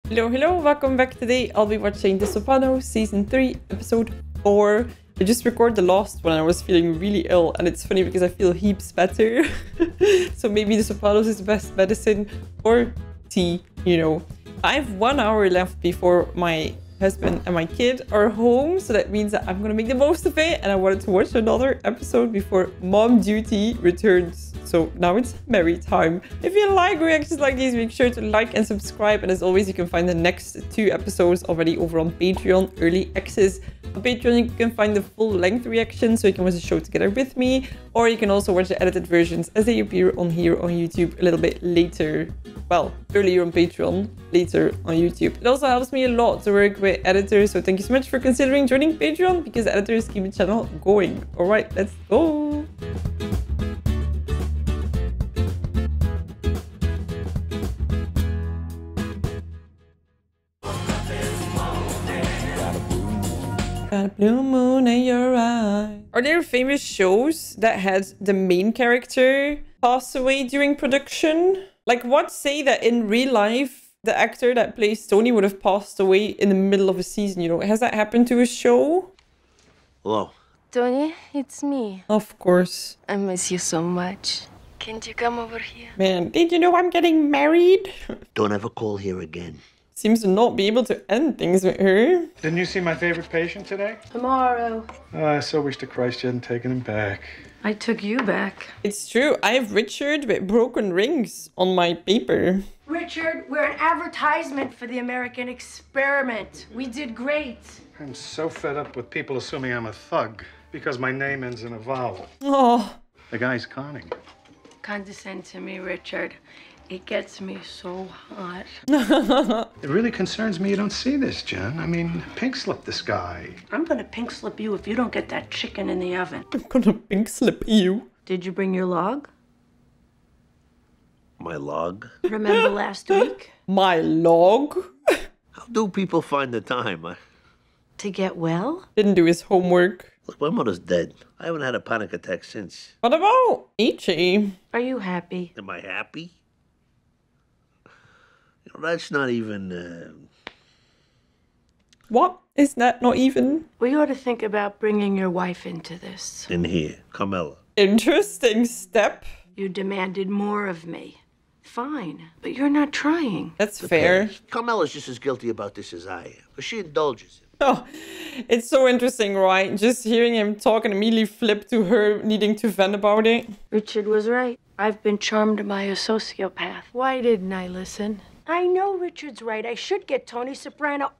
Hello, hello, welcome back. Today I'll be watching The Sopranos Season 3, Episode 4. I just recorded the last one and I was feeling really ill, and it's funny because I feel heaps better. So maybe The Sopranos is the best medicine, or tea, you know. I have 1 hour left before my husband and my kid are home, so that means that I'm gonna make the most of it, and I wanted to watch another episode before mom duty returns. So now it's Mary time. If you like reactions like these, make sure to like and subscribe. And as always, you can find the next 2 episodes already over on Patreon, early access. On Patreon, you can find the full-length reaction, so you can watch the show together with me. Or you can also watch the edited versions as they appear on here on YouTube a little bit later. Well, earlier on Patreon, later on YouTube. It also helps me a lot to work with editors, so thank you so much for considering joining Patreon, because editors keep the channel going. Alright, let's go! Got a blue moon in your eye. Are there famous shows that had the main character pass away during production? Like, what say that in real life, the actor that plays Tony would have passed away in the middle of a season, you know? Has that happened to a show? Hello. Tony, it's me. Of course. I miss you so much. Can't you come over here? Man, did you know I'm getting married? Don't ever call here again. Seems to not be able to end things with her. Didn't you see my favorite patient today? Tomorrow. I so wish to Christ you hadn't taken him back. I took you back. It's true, I have Richard with broken rings on my paper. Richard, we're an advertisement for the American experiment. We did great. I'm so fed up with people assuming I'm a thug because my name ends in a vowel. Oh. The guy's conning. Condescend to me, Richard. It gets me so hot. It really concerns me you don't see this, Jen. I mean, pink slip this guy. I'm gonna pink slip you if you don't get that chicken in the oven. I'm gonna pink slip you. Did you bring your log? My log? Remember last week? My log? How do people find the time? To get well? Didn't do his homework. Look, my mother's dead. I haven't had a panic attack since. What about H? Are you happy? Am I happy? You know, that's not even... What? Is that not even? We ought to think about bringing your wife into this. in here. Carmela. Interesting step. You demanded more of me. Fine, but you're not trying. That's fair. Depends. Carmela's just as guilty about this as I am. But she indulges him. Oh, it's so interesting, right? Just hearing him talk and immediately flip to her needing to vent about it. Richard was right. I've been charmed by a sociopath. Why didn't I listen? I know Richard's right. I should get Tony Soprano.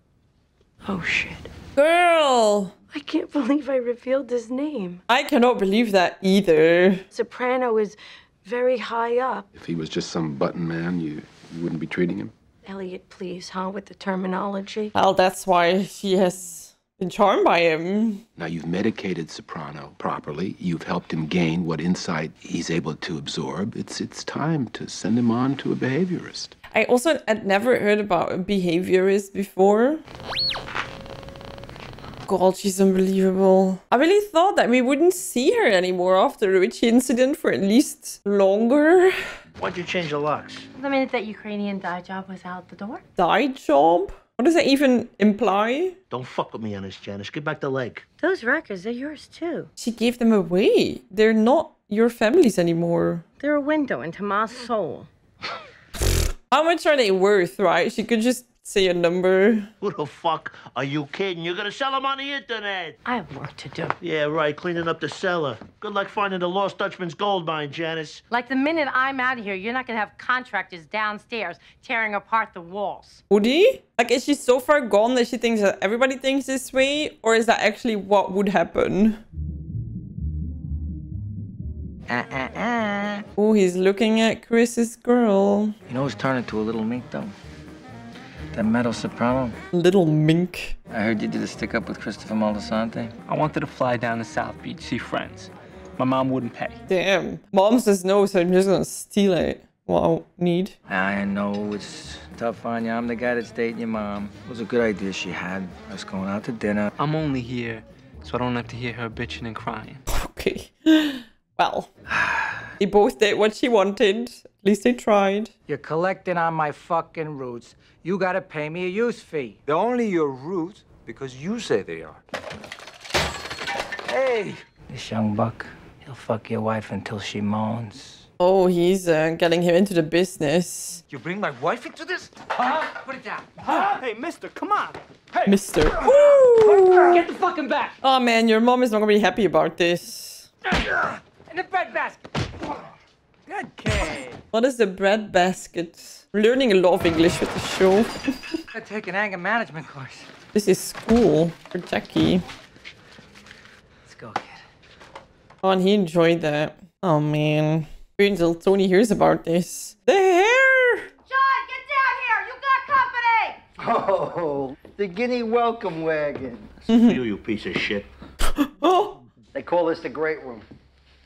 Oh, shit. Girl! I can't believe I revealed his name. I cannot believe that either. Soprano is very high up. If he was just some button man, you wouldn't be treating him. Elliot, please, huh, with the terminology? Well, that's why she has been charmed by him. Now, you've medicated Soprano properly. You've helped him gain what insight he's able to absorb. It's time to send him on to a behaviorist. I also had never heard about a behaviorist before. God, she's unbelievable. I really thought that we wouldn't see her anymore after the witchy incident for at least longer. Why'd you change the locks? The minute that Ukrainian dye job was out the door. Dye job? What does that even imply? Don't fuck with me on this, Janice. Give back the leg. Those records are yours too. She gave them away. They're not your family's anymore. They're a window into my soul. How much are they worth, right? She could just say a number. Who the fuck are you kidding? You're gonna sell them on the internet. I have work to do. Yeah, right. Cleaning up the cellar. Good luck finding the lost Dutchman's gold mine, Janice. Like the minute I'm out of here, you're not gonna have contractors downstairs tearing apart the walls. Woody? Like, is she so far gone that she thinks that everybody thinks this way? Or is that actually what would happen? Oh, he's looking at Chris's girl. You know who's turned into a little mink, though? That metal soprano. Little mink. I heard you did a stick-up with Christopher Moltisanti. I wanted to fly down to South Beach, see friends. My mom wouldn't pay. Damn. Mom says no, so I'm just gonna steal it. What I need. I know it's tough on you. I'm the guy that's dating your mom. It was a good idea she had. Us going out to dinner. I'm only here so I don't have to hear her bitching and crying. Okay. Well, they both did what she wanted. At least they tried. You're collecting on my fucking roots. You gotta pay me a use fee. They're only your roots because you say they are. Hey! This young buck, he'll fuck your wife until she moans. Oh, he's getting him into the business. You bring my wife into this? Huh? Put it down. Hey, mister, come on. Hey. Mister. Woo! Get the fucking back. Oh man, your mom is not gonna be happy about this. In the bread basket. Good kid. What is the bread basket? We're learning a lot of English with the show. I take an anger management course. This is school for Jackie. Let's go, kid. Oh, and he enjoyed that. Oh man. Wait until Tony hears about this. The hair! John, get down here! You got company! Oh, the Guinea welcome wagon. You piece of shit. Oh! They call this the great room.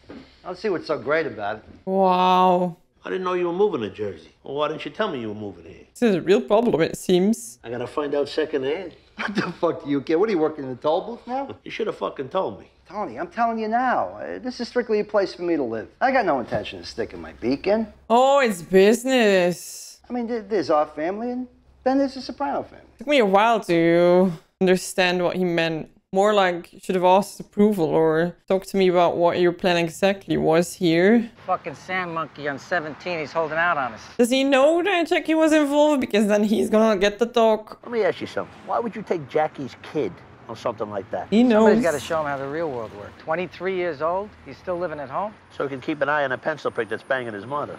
I don't see what's so great about it. Wow. I didn't know you were moving to Jersey. Well, why didn't you tell me you were moving here? This is a real problem, it seems. I gotta find out secondhand. What the fuck do you care? What are you working in the toll booth now? You should have fucking told me. Tony, I'm telling you now. This is strictly a place for me to live. I got no intention of sticking my beak in. Oh, it's business. I mean, there's our family and then there's the Soprano family. It took me a while to understand what he meant. More like, you should have asked approval or talk to me about what your plan exactly was here. Fucking sand monkey on 17, he's holding out on us. Does he know that Jackie was involved? Because then he's gonna get the dog. Let me ask you something. Why would you take Jackie's kid or something like that? He knows. Somebody's got to show him how the real world works. 23 years old, he's still living at home? So he can keep an eye on a pencil prick that's banging his mother.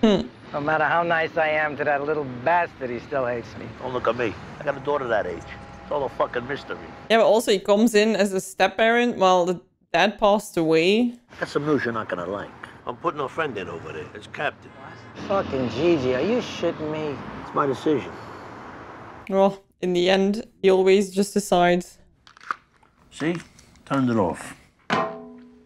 No matter how nice I am to that little bastard, he still hates me. Don't look at me. I got a daughter that age. It's all a fucking mystery. Yeah, but also he comes in as a step-parent while the dad passed away. I got some news you're not gonna like. I'm putting a friend in over there. It's Captain. Fucking Gigi, are you shitting me? It's my decision. Well, in the end, he always just decides. See? Turned it off.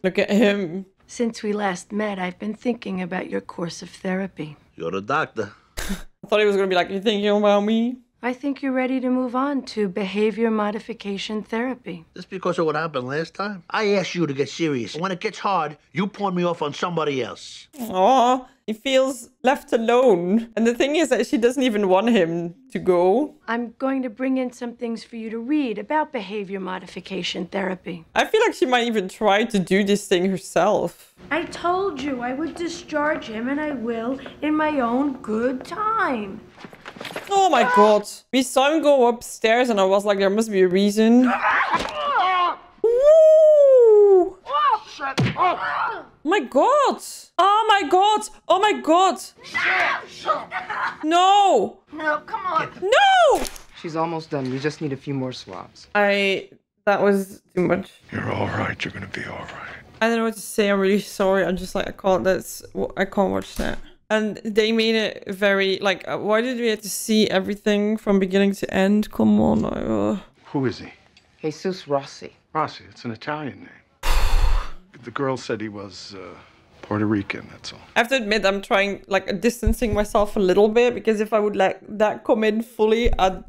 Look at him. Since we last met, I've been thinking about your course of therapy. You're the doctor. I thought he was gonna be like, you thinking about me? I think you're ready to move on to behavior modification therapy. Just because of what happened last time? I asked you to get serious. When it gets hard, you pawn me off on somebody else. Aw, he feels left alone. And the thing is that she doesn't even want him to go. I'm going to bring in some things for you to read about behavior modification therapy. I feel like she might even try to do this thing herself. I told you I would discharge him, and I will in my own good time. Oh my god. We saw him go upstairs and I was like, there must be a reason. Woo! Oh my god! Oh my god! Oh my god! No! No, come on. No! She's almost done. We just need a few more swabs. That was too much. You're all right. You're gonna be all right. I don't know what to say. I'm really sorry. I'm just like, I can't watch that. And they made it very, like, why did we have to see everything from beginning to end? Come on. Who is he? Jesus Rossi. Rossi. It's an Italian name. The girl said he was Puerto Rican, that's all. I have to admit, I'm trying, like, distancing myself a little bit, because if I would let that come in fully, I'd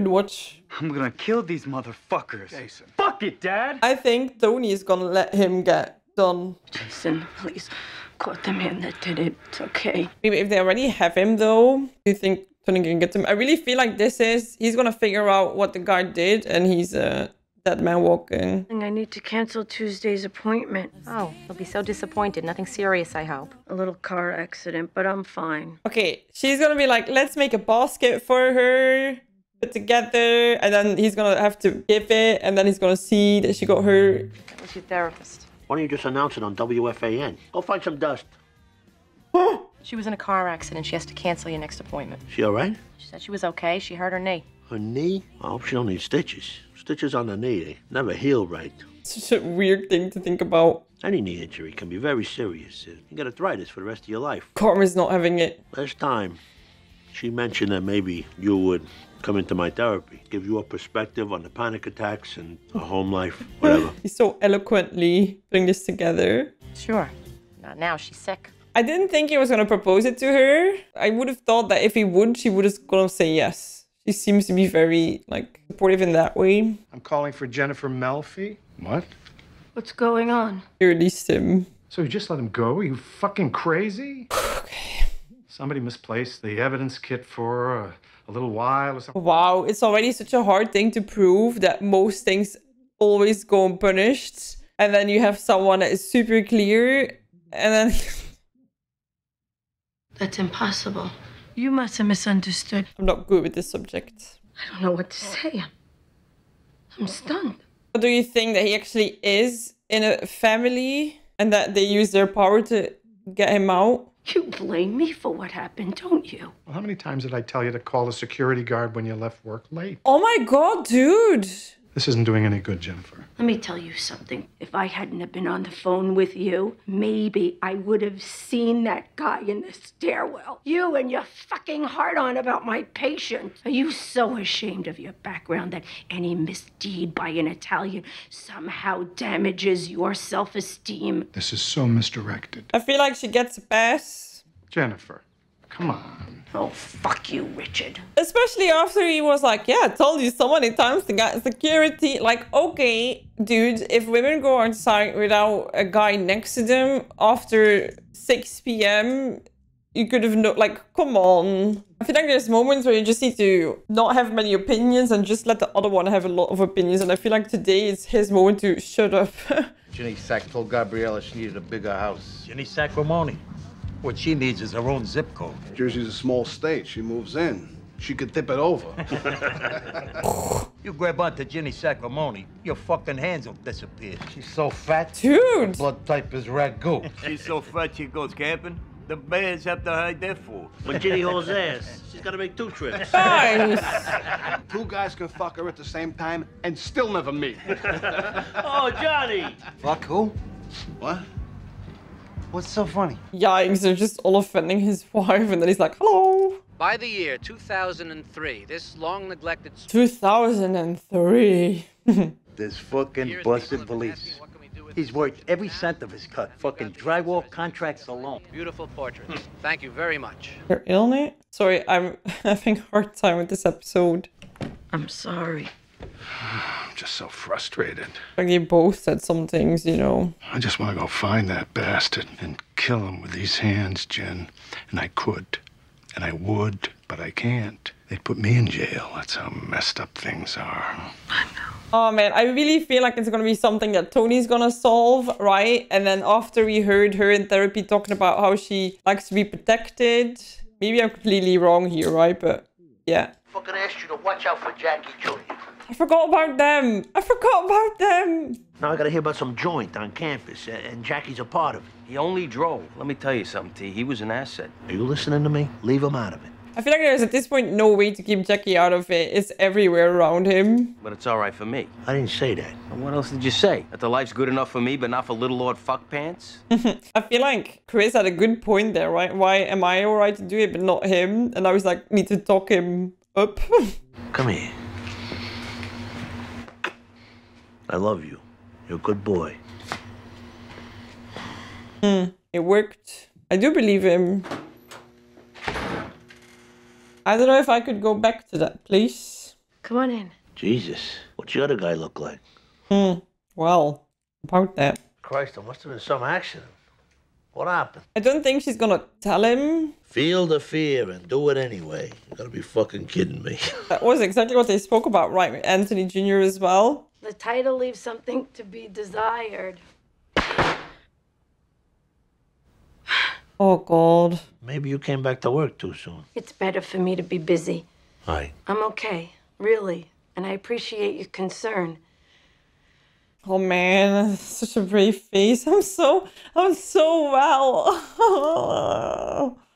watch. I'm gonna kill these motherfuckers. Jason. Fuck it, Dad! I think Tony is gonna let him get done. Jason, please. Caught the man that did it. It's okay. Maybe if they already have him, though, do you think Tony can get him? I really feel like he's gonna figure out what the guy did, and he's a dead man walking. I need to cancel Tuesday's appointment. Oh, he'll be so disappointed. Nothing serious, I hope. A little car accident, but I'm fine. Okay, she's gonna be like, let's make a basket for her, put together, and then he's gonna have to give it, and then he's gonna see that she got hurt. That was your therapist. Why don't you just announce it on WFAN? Go find some dust. She was in a car accident. She has to cancel your next appointment. She all right? She said she was okay. She hurt her knee. Her knee? I hope she don't need stitches. Stitches on the knee, they never heal right. It's such a weird thing to think about. Any knee injury can be very serious. You get arthritis for the rest of your life. Karma's not having it. Last time, she mentioned that maybe you would come into my therapy, give you a perspective on the panic attacks and a home life, whatever. He's so eloquently putting this together. Sure. Not now. She's sick. I didn't think he was going to propose it to her. I would have thought that if he would, she would have gonna say yes. She seems to be very, like, supportive in that way. I'm calling for Jennifer Melfi. What? What's going on? He released him. So you just let him go? Are you fucking crazy? Okay. Somebody misplaced the evidence kit for a little while or something. Wow, it's already such a hard thing to prove that most things always go unpunished. And then you have someone that is super clear. And then... That's impossible. You must have misunderstood. I'm not good with this subject. I don't know what to say. I'm stunned. Do you think that he actually is in a family and that they use their power to get him out? You blame me for what happened, don't you? Well, how many times did I tell you to call the security guard when you left work late? Oh my god, dude! This isn't doing any good, Jennifer. Let me tell you something. If I hadn't have been on the phone with you, maybe I would have seen that guy in the stairwell. You and your fucking heart on about my patient. Are you so ashamed of your background that any misdeed by an Italian somehow damages your self-esteem? This is so misdirected. I feel like she gets a pass. Jennifer, come on. Oh, fuck you, Richard. Especially after he was like, yeah, I told you so many times to get security. Like, okay, dude, if women go outside without a guy next to them after 6 p.m., you could have like, come on. I feel like there's moments where you just need to not have many opinions and just let the other one have a lot of opinions. And I feel like today is his moment to shut up. Ginny Sack told Gabriella she needed a bigger house. Ginny Sacramone. What she needs is her own zip code. Jersey's a small state. She moves in. She could tip it over. You grab onto Ginny Sacramone, your fucking hands will disappear. She's so fat. Dude! Blood type is ragu. She's so fat she goes camping. The bears have to hide their food. When Ginny hauls ass, she's gotta make 2 trips. Nice! 2 guys can fuck her at the same time and still never meet. Oh, Johnny! Fuck who? What? What's so funny? Yikes, they're just all offending his wife and then he's like, hello! By the year 2003, this long-neglected... 2003. This fucking busted police. He's worth every cent of his cut. Fucking drywall contracts alone. Beautiful portraits. Thank you very much. You're ill, Nate? Sorry, I'm having a hard time with this episode. I'm sorry. I'm just so frustrated. Like they both said some things, you know. I just want to go find that bastard and kill him with these hands, Jen. And I could. And I would, but I can't. They'd put me in jail. That's how messed up things are. I know. Oh man, I really feel like it's gonna be something that Tony's gonna solve, right? And then after we heard her in therapy talking about how she likes to be protected. Maybe I'm completely wrong here, right? But yeah. Fucking asked you to watch out for Jackie Jr. I forgot about them. I forgot about them. Now I gotta hear about some joint on campus, and Jackie's a part of it. He only drove. Let me tell you something, T. He was an asset. Are you listening to me? Leave him out of it. I feel like there's at this point no way to keep Jackie out of it. It's everywhere around him. But it's all right for me. I didn't say that. And what else did you say? That the life's good enough for me, but not for little Lord Fuckpants? I feel like Chris had a good point there, right? Why am I alright to do it, but not him? And I was like, need to talk him up. Come here. I love you. You're a good boy. It worked. I do believe him. I don't know if I could go back to that, please. Come on in. Jesus, what's the other guy look like? Well, about that. Christ, there must have been some accident. What happened? I don't think she's gonna tell him. Feel the fear and do it anyway. You gotta be fucking kidding me. That was exactly what they spoke about, right? With Anthony Jr. as well. The title leaves something to be desired. Oh, God. Maybe you came back to work too soon. It's better for me to be busy. Hi. I'm okay, really. And I appreciate your concern. Oh, man. Such a brave face. I'm so well.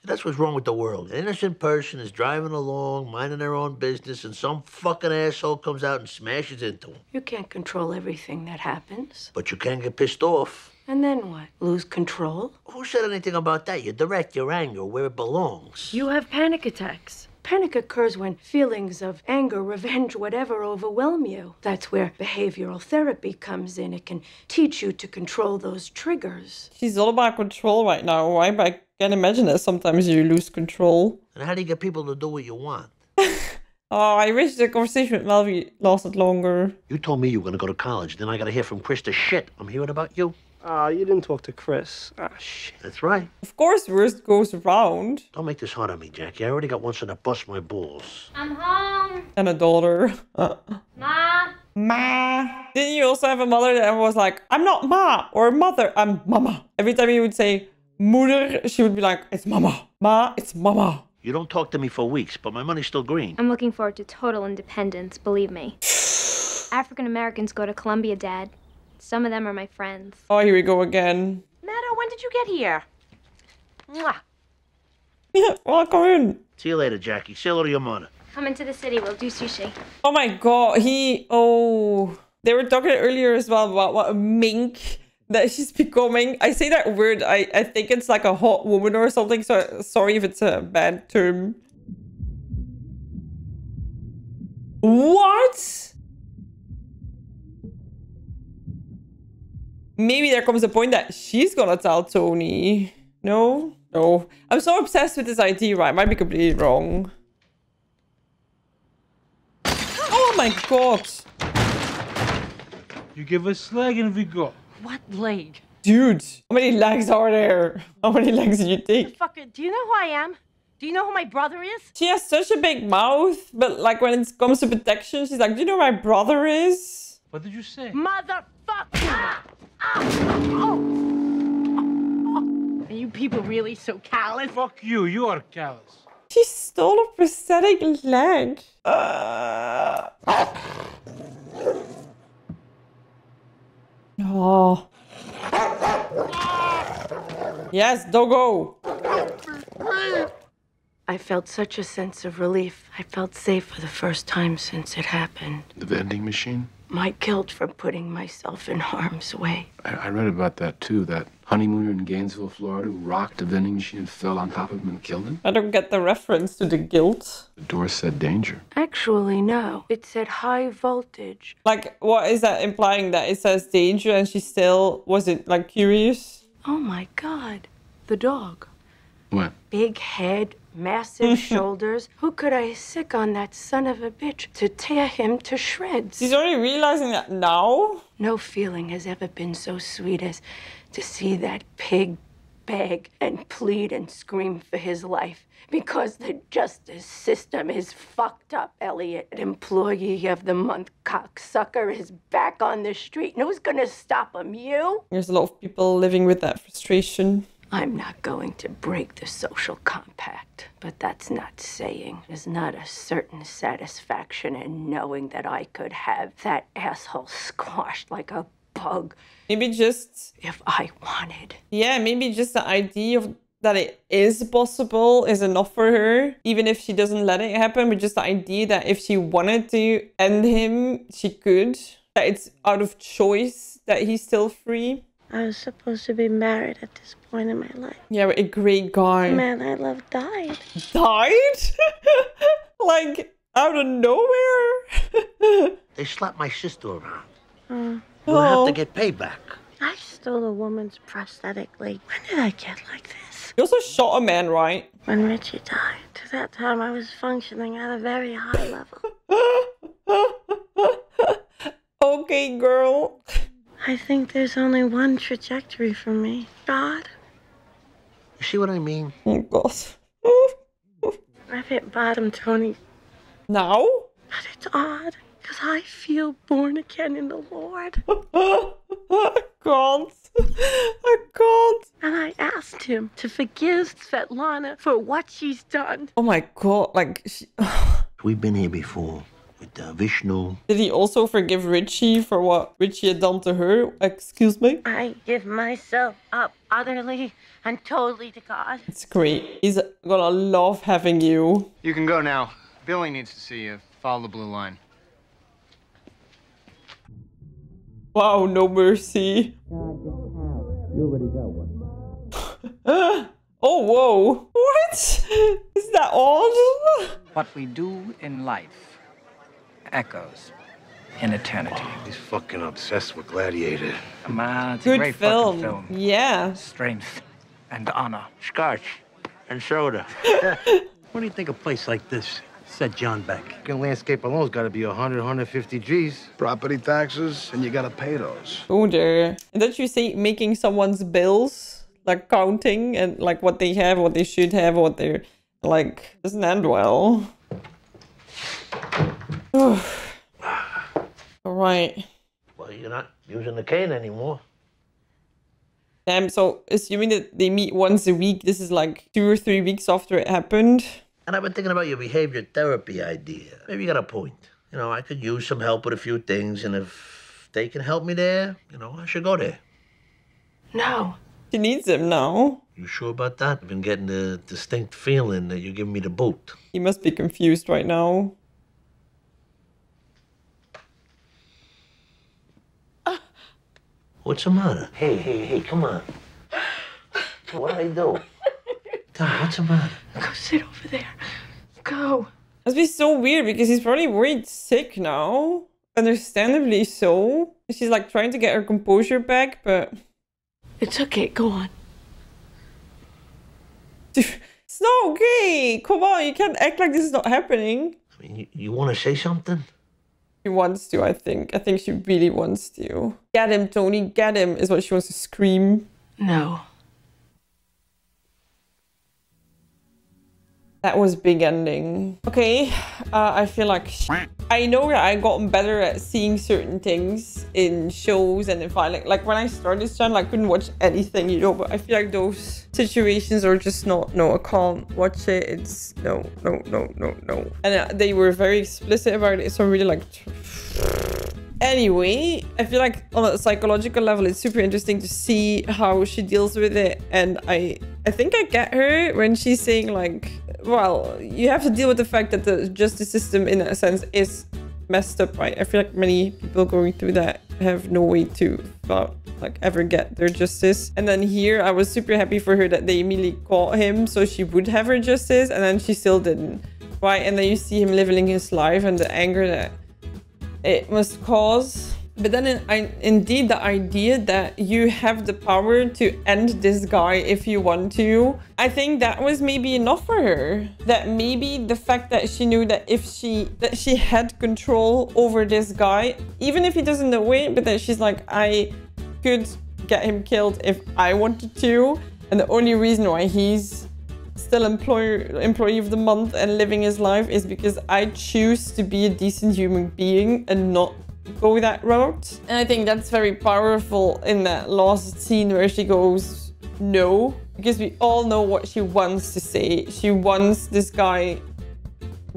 That's what's wrong with the world. An innocent person is driving along, minding their own business, and some fucking asshole comes out and smashes into them. You can't control everything that happens. But you can get pissed off. And then what? Lose control? Who said anything about that? You direct your anger where it belongs. You have panic attacks. Panic occurs when feelings of anger, revenge, whatever overwhelm you. That's where behavioral therapy comes in. It can teach you to control those triggers. She's all about control right now, right? But I can imagine that sometimes you lose control. And how do you get people to do what you want? Oh, I wish the conversation with Melvie lasted longer. You told me you were going to go to college. Then I got to hear from Chris the shit I'm hearing about you. Ah, you didn't talk to Chris. Ah, shit. That's right. Of course, worst goes around. Don't make this hard on me, Jackie. I already got one to bust my balls. I'm home. And a daughter. Ma. Ma. Didn't you also have a mother that was like, I'm not ma or mother, I'm mama. Every time you would say moeder, she would be like, it's mama. Ma, it's mama. You don't talk to me for weeks, but my money's still green. I'm looking forward to total independence, believe me. African Americans go to Columbia, Dad. Some of them are my friends. Oh, here we go again. Meadow, when did you get here? Mwah. Yeah, welcome in. See you later, Jackie. Say hello to your mother. Come into the city, we'll do sushi. Oh my god, they were talking earlier as well about what a mink that she's becoming. I say that word, I think it's like a hot woman or something, so sorry if it's a bad term. What? Maybe there comes a point that she's gonna tell Tony. No? No. I'm so obsessed with this idea, right? I might be completely wrong. Oh my god. You give us leg and we go. What leg? Dude, how many legs are there? How many legs did you take? Fucker, do you know who I am? Do you know who my brother is? She has such a big mouth, but like when it comes to protection, she's like, do you know who my brother is? What did you say? Motherfucker! Are you people really so callous? Fuck you, you are callous. She stole a prosthetic leg. Oh. Yes, Doggo. I felt such a sense of relief. I felt safe for the first time since it happened. The vending machine? My guilt for putting myself in harm's way. I read about that too, that honeymooner in Gainesville, Florida, who rocked a vending machine and fell on top of him and killed him. I don't get the reference to the guilt. The door said danger. Actually, no. It said high voltage. Like, what is that implying? That it says danger and she still, was it like curious? Oh my God. The dog. What? Big head, massive shoulders. Who could I sick on that son of a bitch to tear him to shreds? She's only realizing that now? No feeling has ever been so sweet as to see that pig beg and plead and scream for his life. Because the justice system is fucked up, Elliot. Employee of the month cocksucker is back on the street. And who's gonna stop him? You? There's a lot of people living with that frustration. I'm not going to break the social compact, but that's not saying there's not a certain satisfaction in knowing that I could have that asshole squashed like a bug. Maybe just... if I wanted. Yeah, maybe just the idea of that it is possible is enough for her. Even if she doesn't let it happen, but just the idea that if she wanted to end him, she could. That it's out of choice that he's still free. I was supposed to be married at this point in my life. Yeah, but a great guy. The man I love died. Died? Like, out of nowhere? They slapped my sister around. Oh. We'll have to get payback. I stole a woman's prosthetic leg. When did I get like this? You also shot a man, right? When Richie died. To that time, I was functioning at a very high level. Okay, girl. I think there's only one trajectory for me. God. You see what I mean? Oh, God. I've hit bottom, Tony. Now? But it's odd, because I feel born again in the Lord. I can't. I can't. And I asked him to forgive Svetlana for what she's done. Oh my God, like... We've been here before. With Vishnu. Did he also forgive Richie for what Richie had done to her? Excuse me? I give myself up utterly and totally to God. It's great. He's gonna love having you. You can go now. Billy needs to see you. Follow the blue line. Wow, no mercy. You already got one. Oh, whoa. What? Is that odd? What we do in life echoes in eternity. He's fucking obsessed with Gladiator. Man, it's a Good great film. fucking film. Yeah. Strength and honor. Scotch and soda. What do you think a place like this Set John back. Fucking landscape alone's got to be 100, 150 G's. Property taxes, and you gotta pay those. Oh dear. And don't you say making someone's bills, like counting and like what they have, what they should have, what they're like, doesn't end well. All right. Well, you're not using the cane anymore. Damn, so assuming that they meet once a week, this is like 2 or 3 weeks after it happened. And I've been thinking about your behavior therapy idea. Maybe you got a point. You know, I could use some help with a few things, and if they can help me there, you know, I should go there. No. She needs him now. You sure about that? I've been getting the distinct feeling that you're giving me the boot. He must be confused right now. What's the matter? Hey, come on. What did I do? God, what's the matter? Go sit over there. Go. Must be so weird because he's probably worried sick now. Understandably so. She's like trying to get her composure back, but... It's okay, go on. It's not okay. Come on, you can't act like this is not happening. I mean, you want to say something? She wants to, I think. I think she really wants to. Get him, Tony, get him, is what she wants to scream. No. That was big ending. Okay, I feel like I know that I gotten better at seeing certain things in shows and in filing. Like when I started this channel, I couldn't watch anything, you know, but I feel like those situations are just not, no, I can't watch it. It's no. And they were very explicit about it, so I'm really like... Anyway, I feel like on a psychological level, it's super interesting to see how she deals with it. And I think I get her when she's saying like, well, you have to deal with the fact that the justice system in a sense is messed up, right? I feel like many people going through that have no way to like ever get their justice. And then here I was super happy for her that they immediately caught him so she would have her justice, and then she still didn't, right? And then you see him living his life and the anger that it must cause. But then indeed the idea that you have the power to end this guy if you want to, I think that was maybe enough for her. That maybe the fact that she knew that if she had control over this guy, even if he doesn't know it, but that she's like, I could get him killed if I wanted to, and the only reason why he's still employee of the month and living his life is because I choose to be a decent human being and not go that route. And I think that's very powerful in that last scene where she goes no, because we all know what she wants to say. She wants this guy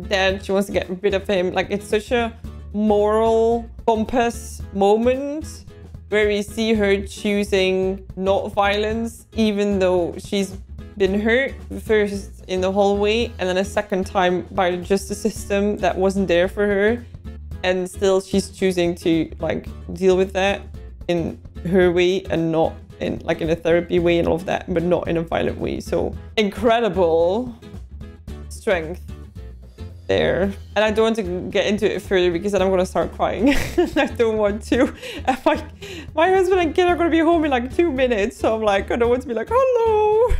dead. She wants to get rid of him. Like, it's such a moral compass moment where we see her choosing not violence, even though she's been hurt first in the hallway and then a second time by the justice system that wasn't there for her, and still she's choosing to like deal with that in her way and not in like in a therapy way and all of that, but not in a violent way. So incredible strength there. And I don't want to get into it further because then I'm gonna start crying. I don't want to. My husband and kid are gonna be home in like 2 minutes, so I'm like, I don't want to be like, hello.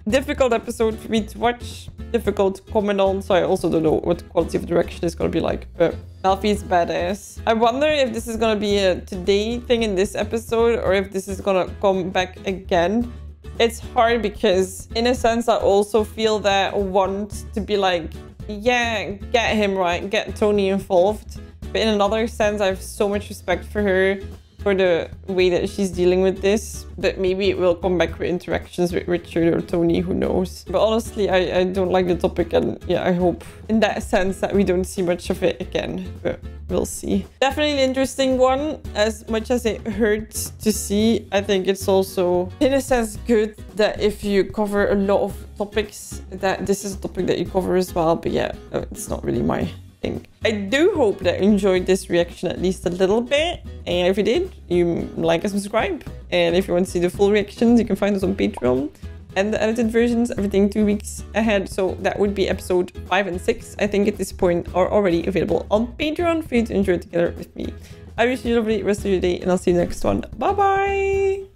Difficult episode for me to watch, difficult to comment on, so I also don't know what the quality of direction is gonna be like, but Alfie's badass. I wonder if this is gonna be a today thing in this episode or if this is gonna come back again. It's hard because in a sense I also feel that want to be like, yeah, get him right, get Tony involved. But in another sense, I have so much respect for her, for the way that she's dealing with this. But maybe it will come back with interactions with Richard or Tony, who knows. But honestly, I don't like the topic, and yeah, I hope in that sense that we don't see much of it again. But we'll see. Definitely an interesting one. As much as it hurts to see, I think it's also, in a sense, good that if you cover a lot of topics, that this is a topic that you cover as well. But yeah, it's not really my thing. I do hope that you enjoyed this reaction at least a little bit. And if you did, you like and subscribe. And if you want to see the full reactions, you can find us on Patreon. And the edited versions, everything 2 weeks ahead. So that would be episode 5 and 6, I think at this point, are already available on Patreon for you to enjoy together with me. I wish you a lovely rest of your day, and I'll see you next one. Bye bye!